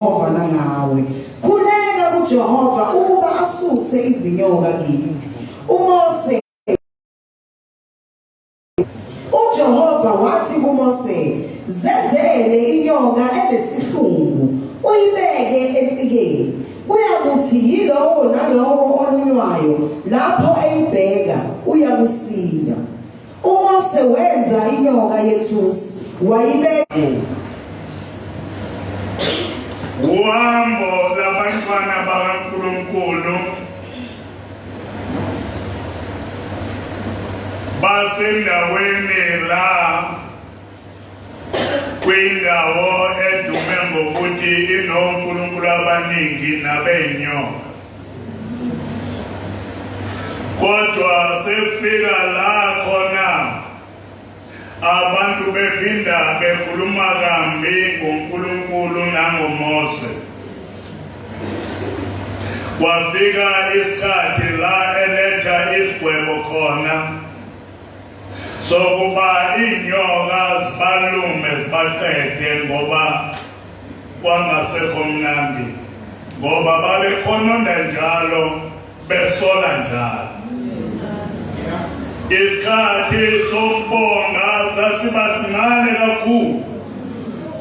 Jehova nangawe. Khuleka kuJehova ukuba asuse izinyoka kithi. uMose uJehova wathi kuMose, zenzele inyoka enesihlungu uyibeke ensikeni. Kuyakuthi yilowo nalowo olunywayo lapho eyibheka uyakusinda. uMose wenza inyoka yethusi wayibeka. Uhambo labantwana bakaNkulunkulu basendaweni la kwindawo edume ngokuthi inonkulunkulu abaningi nabenyoka. Kodwa sefika la khona abantu bephinda bekhuluma kambi ngoNkulunkulu nangoMose. Kwafika isikhathi la eletha isigwebo khona sokuba inyoka zibalume zibaqede ngoba kwangasekho mnandi, ngoba babekhononda njalo besola njalo. Isikhathi sokubonga sasibasincane kakhulu,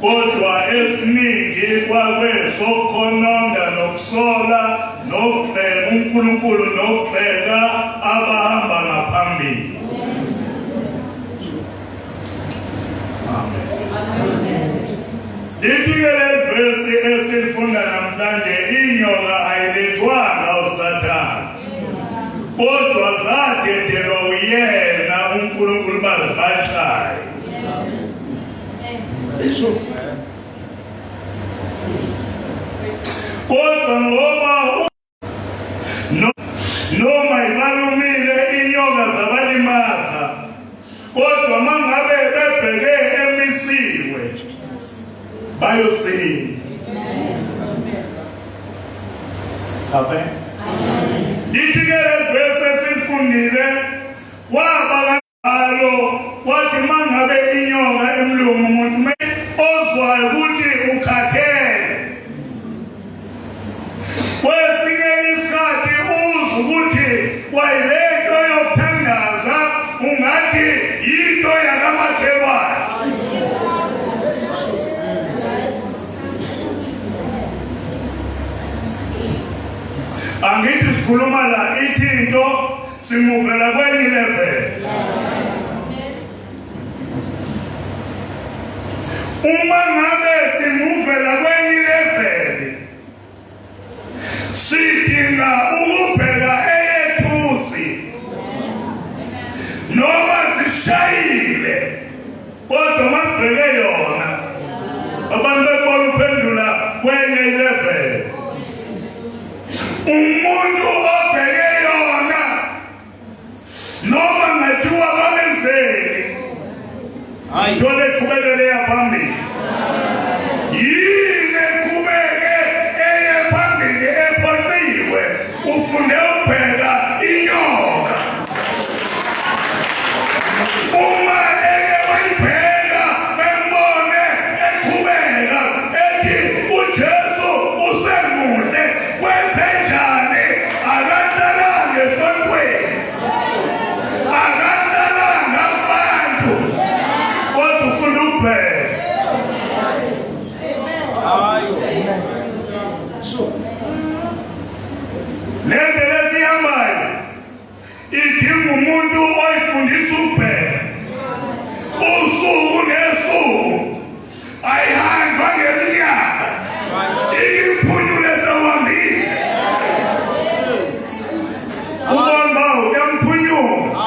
kodwa esiningi kwabe sokukhononda nokusola nokubheka uNkulunkulu nokubheka abahamba ngaphambili. Lithi-ke le verse esifunda namhlanje, inyoka ayilethwanga uSathane, kodwa zadedelwa uyena uNkulunkulu bazibatshaye. Kodwa ngoba noma ibalumile inyoka zabalimaza, kodwa mangabe bebheke emisiwe bayosinda. Amen. Lithi-ke le verse esifundile, waba kanjalo wathi mangabe inyoka emlungu umuntu ozwayo ukuthi ukhathele, kwesinye isikhathi uzwa ukuthi kwayilento yokuthandaza ungathi yinto yakamakhelwane. Angithi sikhuluma la ithi into simuvela kwenye level. Uma ngabe simuvela kwenye level, sidinga ukubheka eyethusi noma zishayile, kodwa masibheke yona abantu bekubona uphendula kwenye level. Umuntu obheke yona noma ngathiwa bamenzeli ayithole qhubekele yaphambili. Yini qhubeke eye phambili ephonsiwe ufunde ukubheka inyoka. Uma eye bayibheka bembone eqhubeka ethi uJesu usemuhle, kwenze njani? Akalalanga esontweni, akalalanga abantu, kodwa ufuna ukubheka. Lendlela esihambayo idinga umuntu oyifundisa ukubheka usuku nesuku, ayihanjwa ngeminyaka, ikiphunyule sewambile. Ubona uyamphunyuka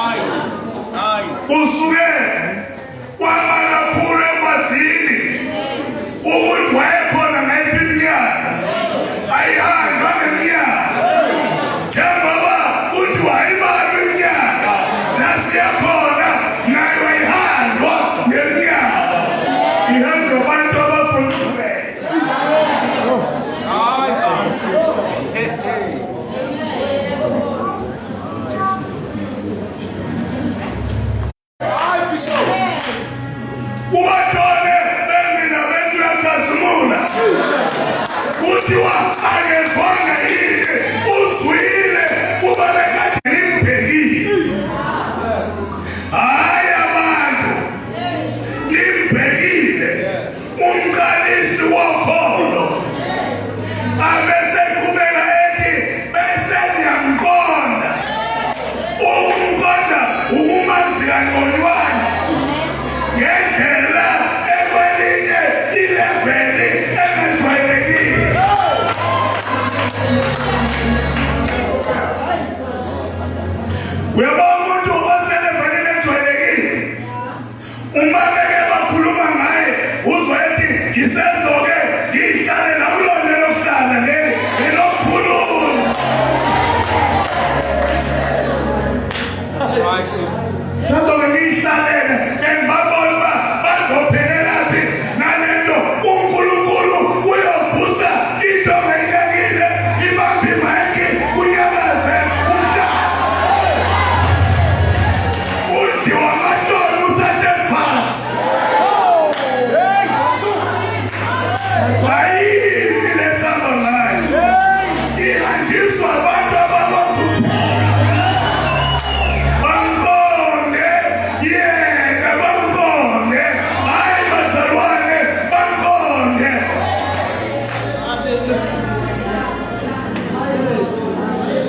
usuke kwamalaphula ekwazini ukuthi wayekhona ngayiphi iminyaka, ayihanjwa ngeminyaka. Njengoba kuthi wayibamba iminyaka nasiyakhona kuthiwa akezwanga yini uzwile kuba bekade limbhekile. Hayi abantu limbhekile umqalisi wokholo abese qhubeka ethi bese ngiyamqonda. Umqonda ukumazi kangconywana ngendlela ekwelinye ileveli engajwayelekile. Uyabona umuntu oselevelini ejwayelekile uma beke bakhuluma ngaye uzwa ethi ngisezoke ngihlale nakulona lokuhlala nelokukhuluma. Sezoke ngiyihlalele engibabona uba bazophelelaphi nalento uNkulunkulu uyovusa into engayekile ibambe imayikhi kunyakaze umhlaba. Uthi wamatoni usathe phansi. Bayini lesamba ngayo ihanjiswa abantu ababazuphela. Bangqonde yena bangqonde hayi bazalwane bangqonde.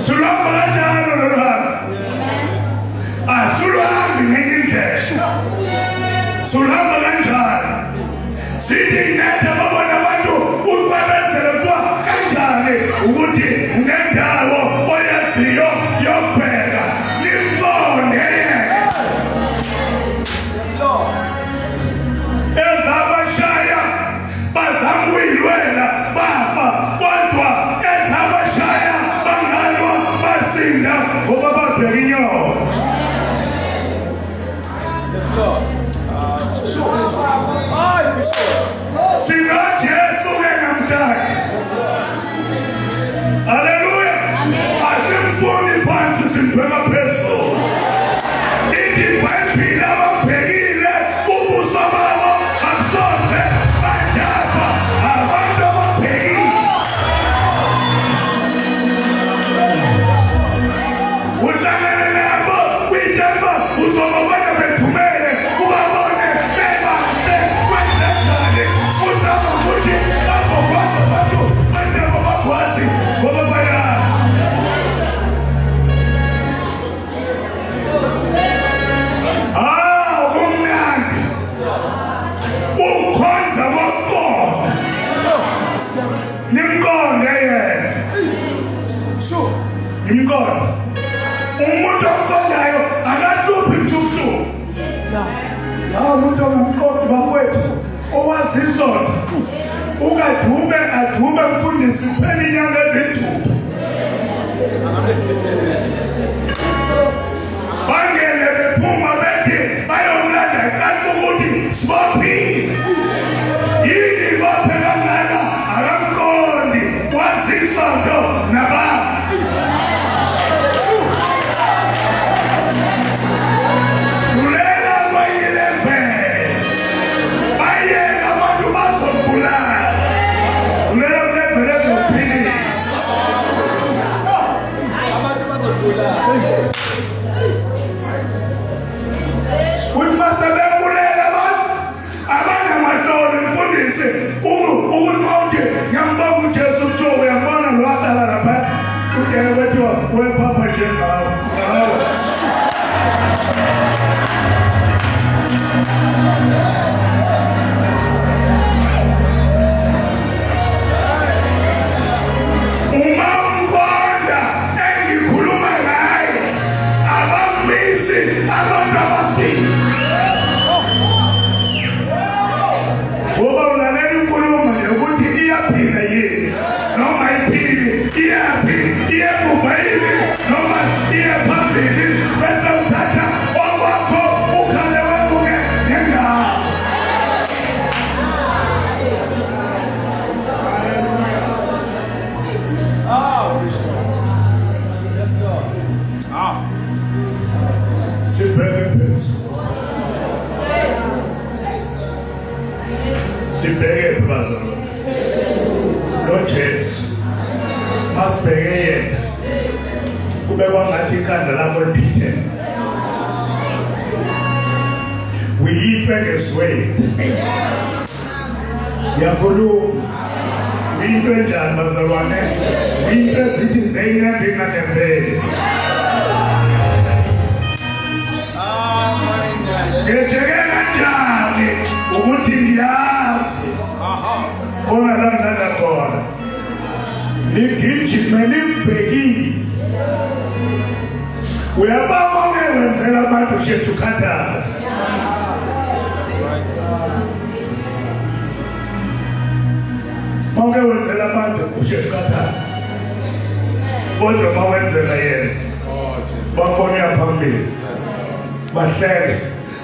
Sulamba kanjalo lolwana asuluhambi ngenye indlela sulhamba kanjalo sithi nede babona abantu ucwebezelo kuthiwa kanjani ukuthi unendawo oyaziyo yokubheka limqonde yena. Ezabashaya bazama ukuyilwela bafa kodwa ezabashaya bangalwa basinda ngoba babheka inyoka. Sina Jesu ngamdala. Haleluya. Asimfuni phansi sibheka phezulu. Ithi iBhayibheli ababhekile ubuso babo abusothe bajapha abantu ababhekile. Uhlangane nabo kwijamba uzobabona bethumele ubabone bebahle kwenzekani kutama ukuthi bazokwazi abantu bajamba bakwazi ngoba bayazi. Kumnandi ukhonza wokuqonda nimqonde yena. Nimqonde umuntu oqondayo akahluphi mthumthu. Umuntu ongamqondi bafowethu owazi izona ungadume adume mfundisi kuphela inyanga ezithupha. Bangele bephuma bethi bayomlanda ecaca ukuthi sibophile. Yini baphe kangaka akamqondi wazi isonto nabantu. Lulela kwayilevele bayeka abantu bazobulala. Lulela kulevele ezophilisa. Jesu masibheke yena kubekwa ngathi ikhanda lakho liphithene uyiphe ngesweti yakhuluma uyiphe njani bazalwane uyiphe zithi zeyinende ngadembele ngejeke kanjani ukuthi ndiyazi khona la ngada khona ligijime limbhekile uyababa wenzela abantu shethu khathala bonke wenzela abantu shethu khathala kodwa mawenzela yena bafonela phambili bahleke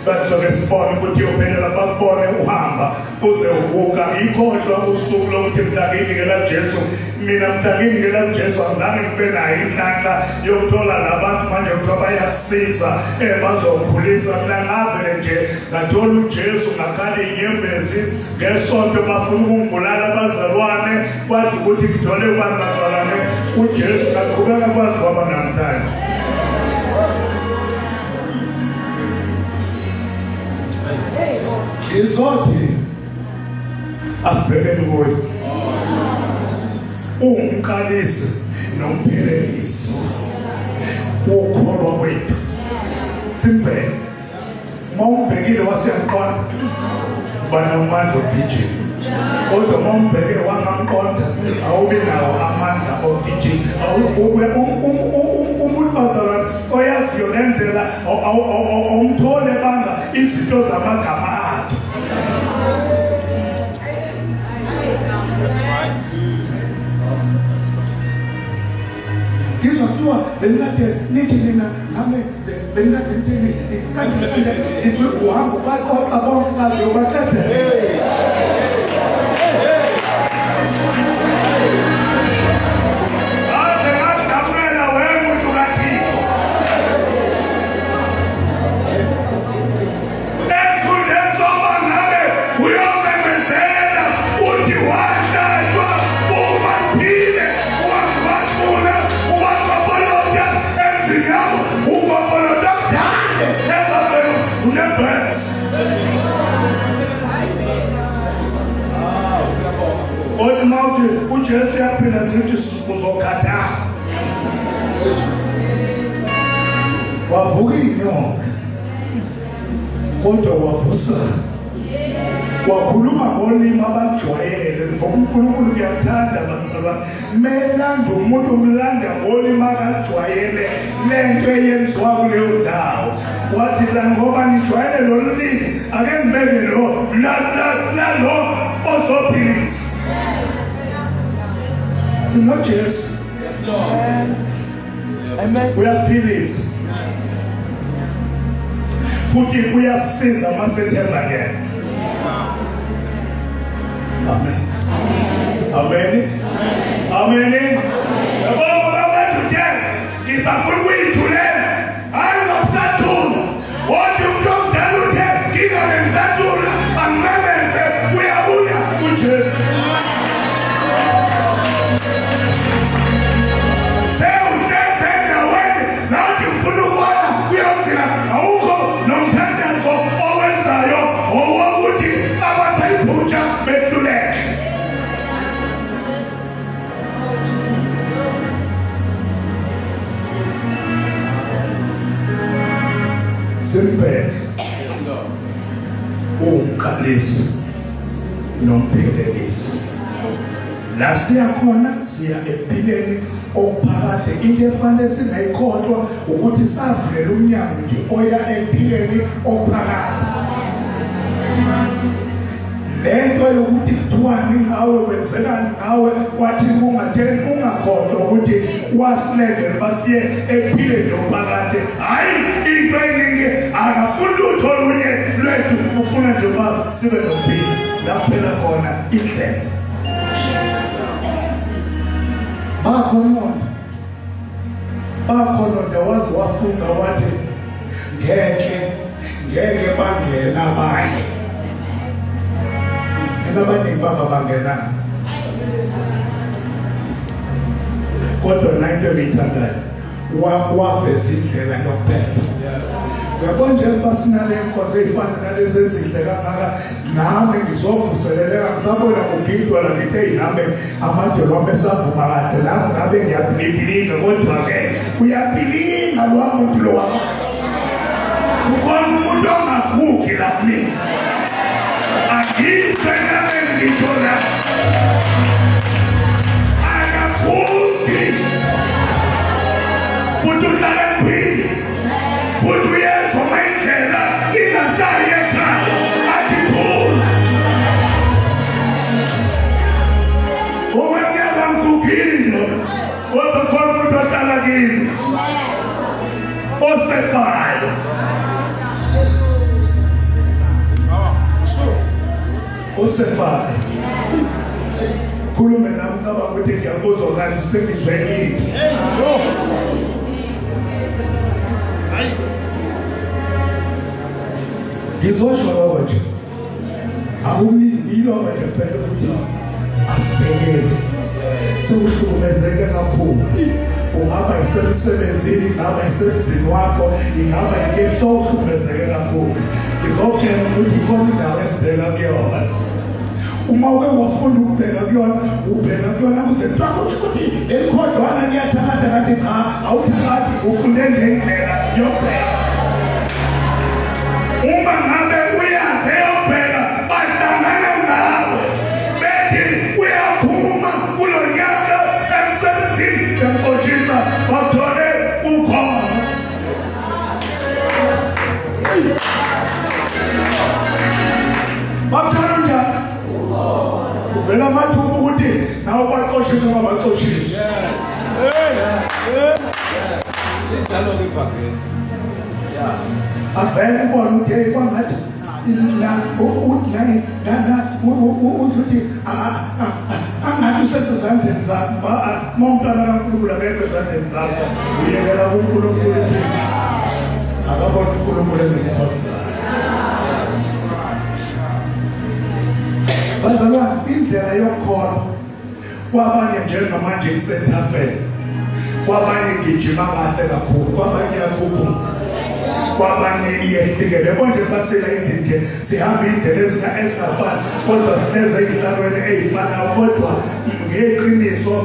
bazoke sibone ukuthi uphelela bakubone uhamba uze uvuka ikhohlwa usuku lokuthi mhlakini ngela Jesu mina mhlakini ngela Jesu angizange ngibe nayo inhlanhla yokuthola labantu manje kuthiwa bayakusiza bazokhulisa mina ngavele nje ngathola uJesu ngakhale inyembezi ngesonto bafuna ukungibulala abazalwane kwathi ukuthi ngithole abantu bazalwane uJesu ngaqhubeka kwazi kwaba namhlanje izothi asibhekeni kuyo umqalisi nomphelelisi wokholwa kwethu simbheke mawumbhekile wasiyaqonda banomandla ogijima kodwa mawumbheke wangamqonda awubi nawo amandla ogijima umuntu bazalwane oyaziyo lendlela umthole banga izinto zamagama akhe ngizwa kuthiwa benikade nithi nina nami benikade nithini izwe uhambo baqoqa bonke yobaqede uJesu yaphila zithi uzokhathala wavuka inyonga kodwa wavusa wakhuluma ngolimi abajwayele ngoba uNkulunkulu uyathanda bazalwane melanda umuntu umlanda ngolimi akajwayele lento eyenziwa kuleyo ndawo wathi la ngoba nijwayele lo limi ake ngibeke lo lo ozophilisa no Jesu. Yes, Lord. Amen. We are feelings. Futhi kuyasiza masethemba yena. Amen. Amen. Amen. Yabo babantu nje isafuna ukuyithulela hayi ngokusathula. Wathi umuntu omdala uthe ngingane ngisathula angimemeze uyabuya kuJesu. Simple. Umqalisi nomphelelisi. La siyakhona siya empilweni ophakade into efanele singayikhohlwa ukuthi savulela umnyango nje oya empilweni ophakade. Lento yokuthi kuthiwani ngawe wenzelani ngawe kwathi kungatheni ungakhohlwa ukuthi wasilele basiye empilweni ophakade. Hayi into eningi akafuni lutho olunye lwethu ufuna nje uba sibe nompilo laphela khona indlela. bakhona wazi wafunga wathi ngeke bangena abanye abaningi baba bangena kodwa nayinto engiyithandayo waveza indlela yokuphepha. Uyabona njengoba sinale nkonzo ey'fana nalezi ezinhle kangaka, nami ngizovuseleleka ngisabona kugidwa la ngithi ey'nami amadolo wami esavuma kahle, nami ngabe ngiyabilinga, kodwa-ke uyabilinga lowa muntu lo wakho. Kukhona umuntu ongagugi la kumina, angizwe nami ngitsho la akagugi, futhi uhlakaniphile, futhi uyezwa uma indlela ingasayi ekhaya athi thula. Owengela mgugile, kodwa khona umuntu ohlala kini osefayo. Osefayo. Khulume nami cabanga ukuthi ngiyakuzwa kanti sengizwelile. Ngizosho lokho nje. Akuyilo nje phela ukuthi asibhekele. Sewuhlukumezeke kakhulu. Ungaba isemsebenzini, ingaba isemsebenzini wakho, ingaba yini, sewuhlukumezeke kakhulu. Ngizokutshela ukuthi khona indawo esibheka kuyona. Uma uke wafunda ukubheka kuyona, ubheka kuyona kuze kuthiwa ukuthi elikhodwana ngiyathakatha kanti cha awuthakathi, ufunde ngendlela yokubheka. Uma ngabe uyaze yobheka bahlangana nawe bethi uyaphuma kulo nyaka emsebenzini sempotshisa bathole ukhona. Bathole njani? Uvela amathuba ukuthi nawe baxoshise uma baxoshise. Avele ubona ukuthi kwangathi uthi angathi usesezandleni zakho, uma umntwana kaNkulunkulu akekho ezandleni zakho, uyekela kuNkulunkulu ukuthi akabona uNkulunkulu ezimkhonzayo. Bazalwane, indlela yokukholwa kwabanye njengamanje isentafeni, kwabanye ngijima kahle kakhulu, kwabanye iyakhuphuka, kwabanye iyehlikele. Konje basela indlela sihamba indlela ezingafani, kodwa sineze ey'hlalweni ey'fanayo, kodwa ngeqiniso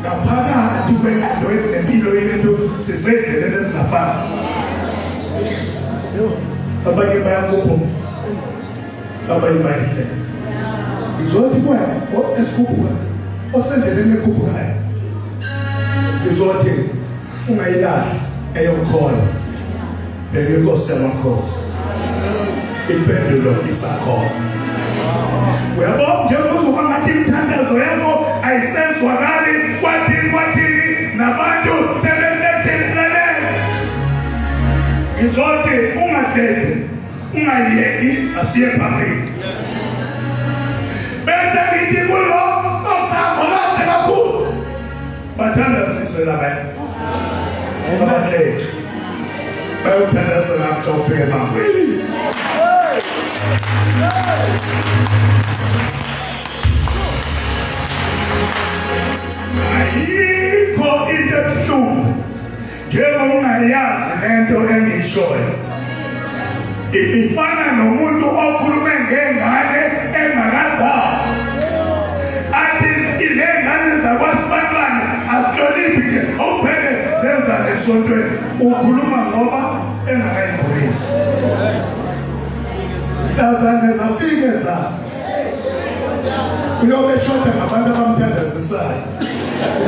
ngaphakathi kwengqondo nempilo yethu sisey'ndleleni ezingafani. Abanye bayakhuphuka, abanye bayehlela. Ngizothi kuwe esikhuphuka, osendleleni ekhuphukayo, ngizothi ungayilahli eyokukholwa, bheka iNkosi yamakhosi, impendulo isakhona. Uyabona njengoba uzoba ngathi imithandazo yakho ayisezwakali, kwathini nabantu sebelethelelele. Ngizothi ungahleli, ungayeki, asiye phambili. Bese ngithi kulo osangolade kakhulu bathandazise labanye abahleli bayothandaza lapho ufike emangweni. Ayikho into ebuhlungu njengoba ungayazi lento engiyishoyo. Ifana nomuntu okhulume ngengane engakazalwa, athi ilengane zakwasibani azihloniphi, awubheke zenza esontweni, ukhuluma ngoba engakayikhulisi. Mhlazane zafike zakho uyobe shoda ngabantu abamthandazisayo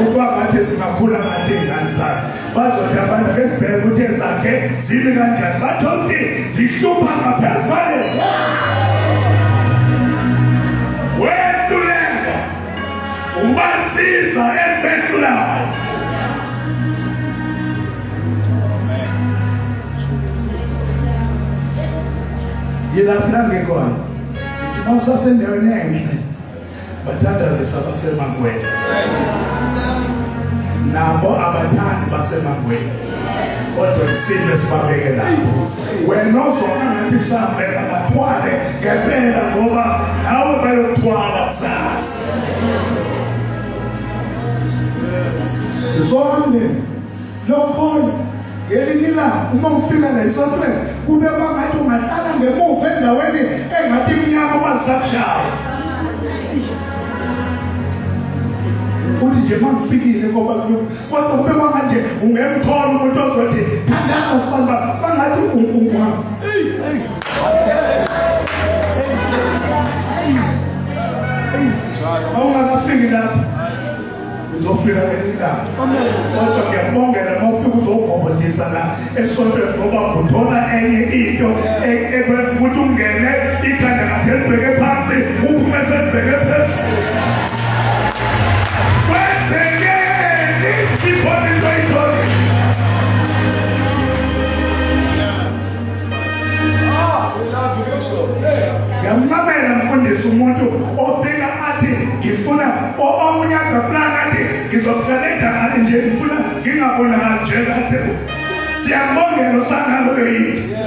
ukuba ngathi singakhula ngathi iy'ngane zakhe, bazothi abantu besibheke ukuthi ezakhe zimi kanjani, bathola ukuthi zihlupha ngaphezu kwalezi. Wentuleka ubasiza ezentulayo. Yilapho la ngikhona, mawusasendaweni enhle bathandazisa basemangweni, nabo abathandi basemangweni, kodwa isimo esibabeke lapho. Wena ozona ngathi usahambeka bathwale ngempela ngoba nawe bayothwala kusasa. sonke lokhona ngelinye ilanga uma ufika la esontweni kube kwangathi ungahlala ngemuva endaweni engathi imnyama kwasakushaya uthi nje mangifikile ngoba kodwa kube kwangathi ungemthola umuntu ozothi thandana sibamba kwangathi ungwa awungakafiki lapha uzofika ngelinye ilanga kodwa ngiyakubongela uma ufika uzovovotisa la esontweni ngoba uthola enye into ekwenza ukuthi ungene ikhanda ngakhe libheke phansi uphume selibheke phezulu kwenzekeni iphoniso ithole ngiyamncamela mfundisi umuntu ofika athi ngifuna omunyaza plan athi ngizofika lendangane nje ngifuna ngingabonakali njengade siyambongela usangaloyo yinto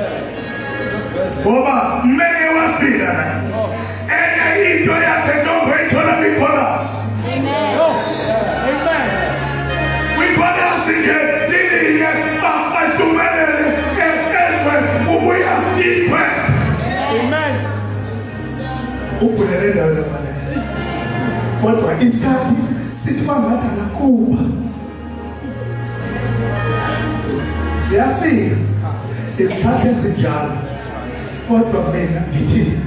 ngoba mmeke wafika la enye into yakhe ntongo ithola kwikolasi kwikolasi nje lilinye atumelele ezwe kubuya ikhwe ukhulele ndawo efanele kodwa isikhathi sithi bangathi angakuba siyafika isikhathi esinjalo kodwa mina ngithi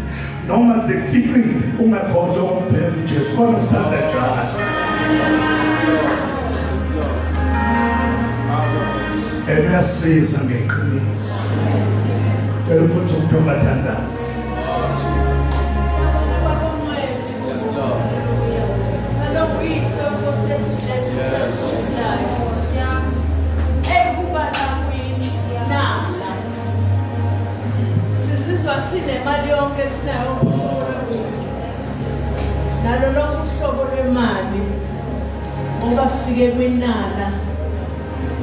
noma sekufikile ungakhohlwa ukumbheka uJesu kodwa sithanda njalo ebuyasiza ngeqiniso cela ukuthi umuntu ongathandazi sinemali yonke sinayo nalo lonke uhlobo lwemali ngoba sifike kwinala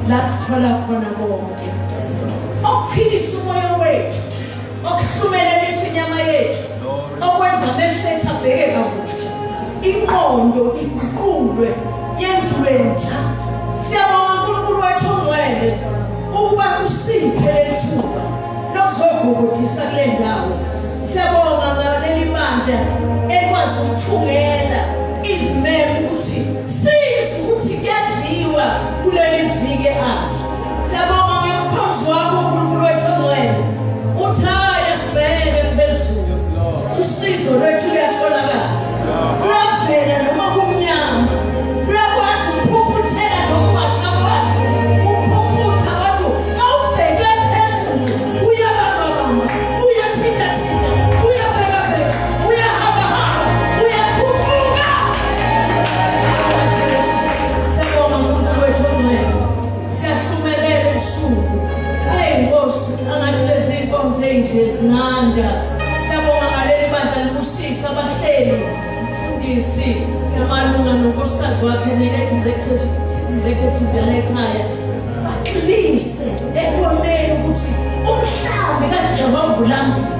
la sithola khona konke okuphilisa umoya wethu okuhlumelelisa inyama yethu okwenza amehletha abheke kabusha ingqondo iguqulwe yenziwe ntsha siyabonga uNkulunkulu wethu ongcwele ukuba usiphe leli thuba lokuzogogodisa kule ndawo siyabonga ngaleli bandla ekwazi ukuthungela izimeme ukuthi sizwe ukuthi kuyadliwa kuleli viki apha siyabonga ngemkhonzo wakho uNkulunkulu wethu ongcwele uthaya sibheke phezulu usizo lwethu luyatholakala uyavela noma kumnyama uyakwazi ukuphuphuthela noma ungasakwazi ukuphuputha abantu awubheke phezulu uyababamba uyathintathinta uyabhekabheka uyahambahamba uyakhuphuka siyabonga uNkulunkulu wethu ongcwele siyahlumelela usuku Nkosi angathi lezi inkonzo enje zinanda siyabonga ngaleli bandla libusisa abahleli mfundisi yamalunga nonkosikazi wakhe ne-executive yalekhaya baqinise ekuboneni ukuthi umhlambi kaJehova ulambile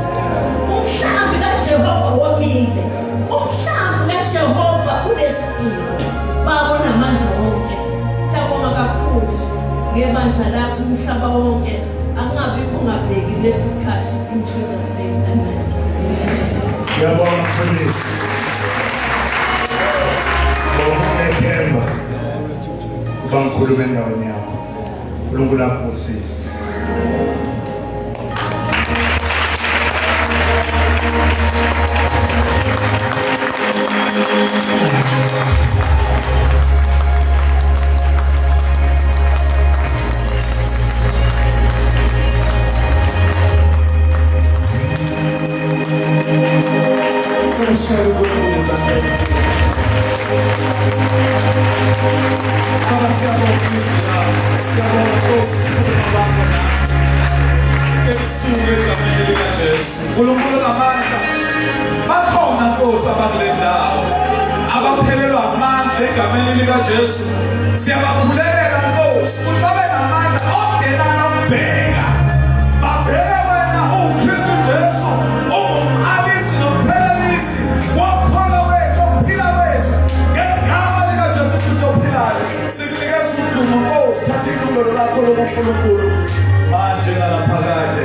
umhlambi kaJehova womile umhlambi kaJehova unesidingo babona amandla wonke siyabonga kakhulu ngebandla lakho umhlaba wonke akungabikho ungabheki lesi sikhathi in Jesus name amen siyabonga mfundisi ngokethemba uba ngikhulume endaweni yakho uNkulunkulu akubusise uNkulunkulu ngamandla bakhona Nkosi abakule ndawo abaphelelwa amandla egameni likaJesu siyabakhulelela Nkosi ukuthi babe namandla ongenana ukubheka babheke wena uKristu Jesu umqalisi nomphelelisi wokuphila wethu ngegama likaJesu Kristu ophilayo sikunikeza indumo Nkosi thatha ilungelo lakho lobuNkulunkulu manje nalaphakade